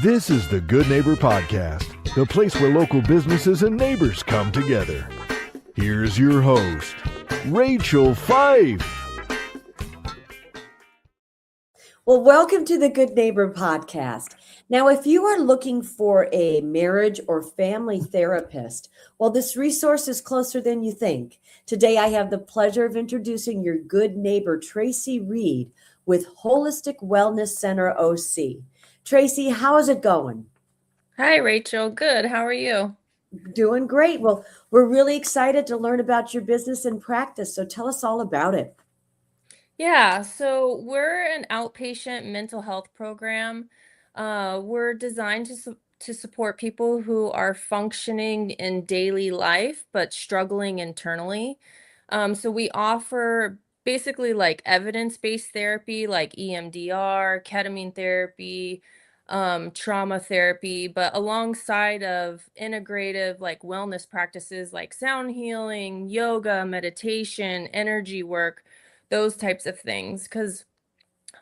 This is the Good Neighbor Podcast, the place where local businesses and neighbors come together. Here's your host, Rachel Fife. Well, welcome to the Good Neighbor Podcast. Now, if you are looking for a marriage or family therapist, well, this resource is closer than you think. Today, I have the pleasure of introducing your good neighbor, Tracy Reid, with Holistic Wellness Center OC. Tracy, how is it going? Hi, Rachel. Good. How are you? Doing great. Well, we're really excited to learn about your business and practice, so tell us all about it. Yeah, so we're an outpatient mental health program. We're designed to support people who are functioning in daily life but struggling internally. So we offer basically like evidence-based therapy like EMDR, ketamine therapy, trauma therapy, but alongside of integrative like wellness practices like sound healing, yoga, meditation, energy work, those types of things. Because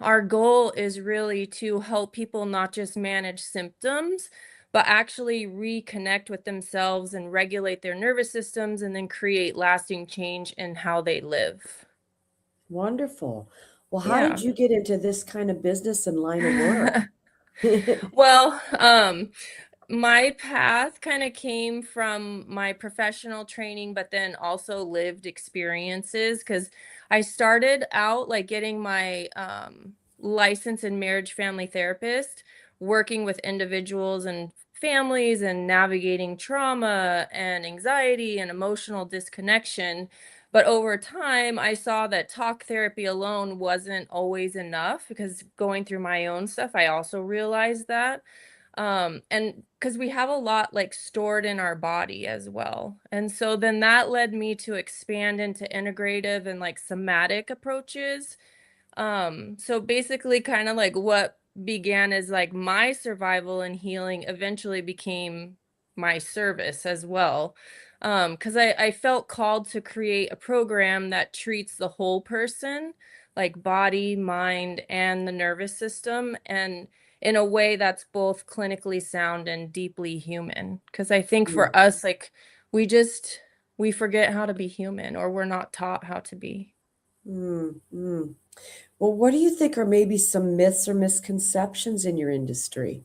our goal is really to help people not just manage symptoms, but actually reconnect with themselves and regulate their nervous systems and then create lasting change in how they live. Wonderful. Well, how did Yeah. you get into this kind of business and line of work? Well, my path kind of came from my professional training, but then also lived experiences because I started out like getting my license in marriage family therapist, working with individuals and families and navigating trauma and anxiety and emotional disconnection. But over time, I saw that talk therapy alone wasn't always enough because going through my own stuff, I also realized that. And because we have a lot like stored in our body as well. And so then that led me to expand into integrative and like somatic approaches. So basically kind of like what began as like my survival and healing eventually became my service as well. Because I felt called to create a program that treats the whole person, like body, mind, and the nervous system, and in a way that's both clinically sound and deeply human. Because I think for us, like we forget how to be human, or we're not taught how to be. Mm. Well, what do you think are maybe some myths or misconceptions in your industry?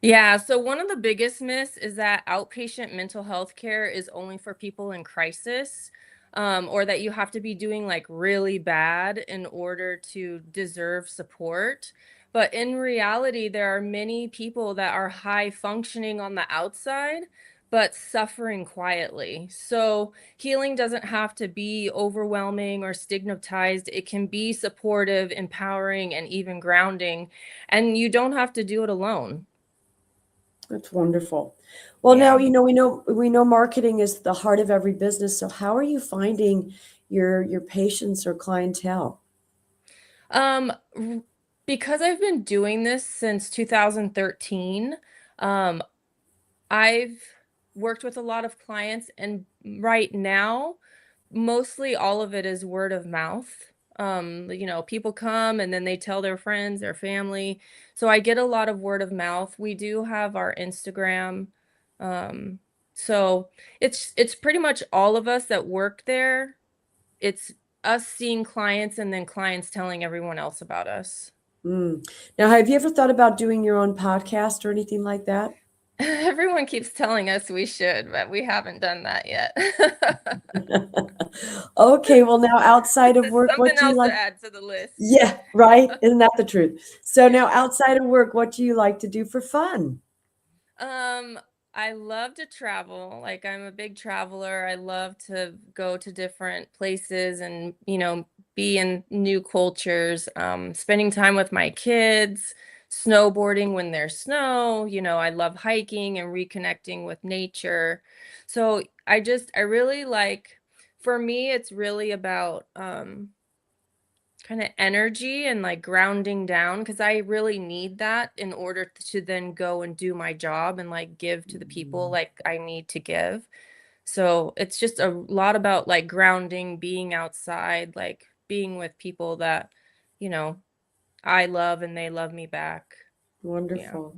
Yeah, so one of the biggest myths is that outpatient mental health care is only for people in crisis, or that you have to be doing like really bad in order to deserve support. But in reality, there are many people that are high functioning on the outside, but suffering quietly. So healing doesn't have to be overwhelming or stigmatized. It can be supportive, empowering, and even grounding. And you don't have to do it alone. That's wonderful. Well, now, Yeah. we know marketing is the heart of every business. So how are you finding your patients or clientele? Um, r- because I've been doing this since 2013, um, I've worked with a lot of clients, and right now, mostly all of it is word of mouth. People come and then they tell their friends, their family. So I get a lot of word of mouth. We do have our Instagram. Um, so it's pretty much all of us that work there. It's us seeing clients and then clients telling everyone else about us. Mm. Now, have you ever thought about doing your own podcast or anything like that? Everyone keeps telling us we should, but we haven't done that yet. Okay, well, now outside of It's work, what something do you else like? to add to the list. Yeah, right. Isn't that the truth? So now outside of work, what do you like to do for fun? Um, I love to travel. Like I'm a big traveler. I love to go to different places and, be in new cultures. Spending time with my kids, snowboarding when there's snow. I love hiking and reconnecting with nature. So I really like, for me, it's really about kind of energy and like grounding down because I really need that in order to then go and do my job and like give to the people like I need to give. So it's just a lot about like grounding, being outside, like being with people that, you know, I love and they love me back. Yeah. Wonderful.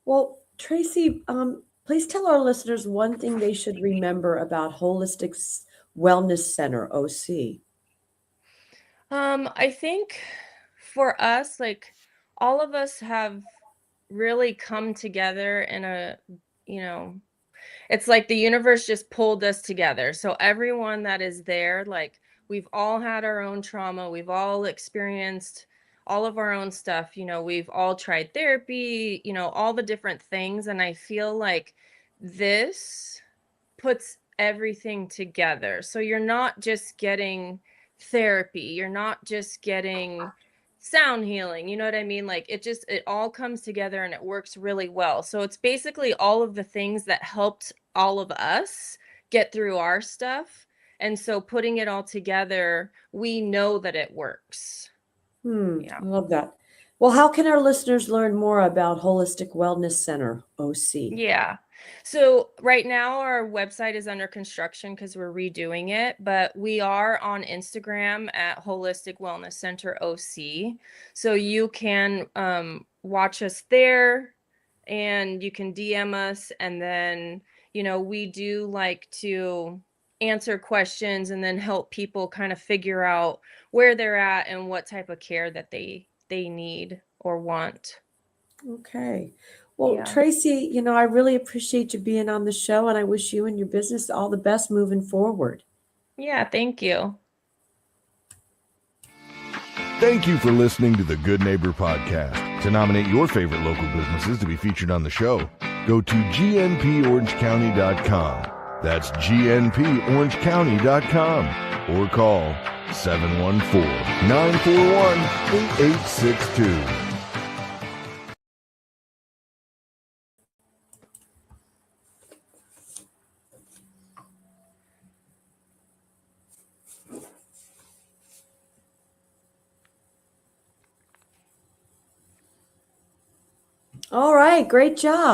Well, Tracy, please tell our listeners one thing they should remember about Holistic Wellness Center, OC. I think for us, like all of us have really come together in a, you know, it's like the universe just pulled us together. So everyone that is there, like we've all had our own trauma, we've all experienced all of our own stuff, we've all tried therapy, all the different things. And I feel like this puts everything together. So you're not just getting therapy, you're not just getting sound healing, you know what I mean? Like it all comes together and it works really well. So it's basically all of the things that helped all of us get through our stuff. And so putting it all together, we know that it works. Yeah. I love that. Well, how can our listeners learn more about Holistic Wellness Center, OC? Yeah. So right now our website is under construction because we're redoing it, but we are on Instagram at Holistic Wellness Center OC. So you can watch us there and you can DM us. And then, we do like to answer questions and then help people kind of figure out where they're at and what type of care that they need or want. Okay. Well, Yeah. Tracy, I really appreciate you being on the show, and I wish you and your business all the best moving forward. Yeah, thank you. Thank you for listening to the Good Neighbor Podcast. To nominate your favorite local businesses to be featured on the show, go to gnporangecounty.com. That's gnporangecounty.com or call 714-941-8862. All right, great job.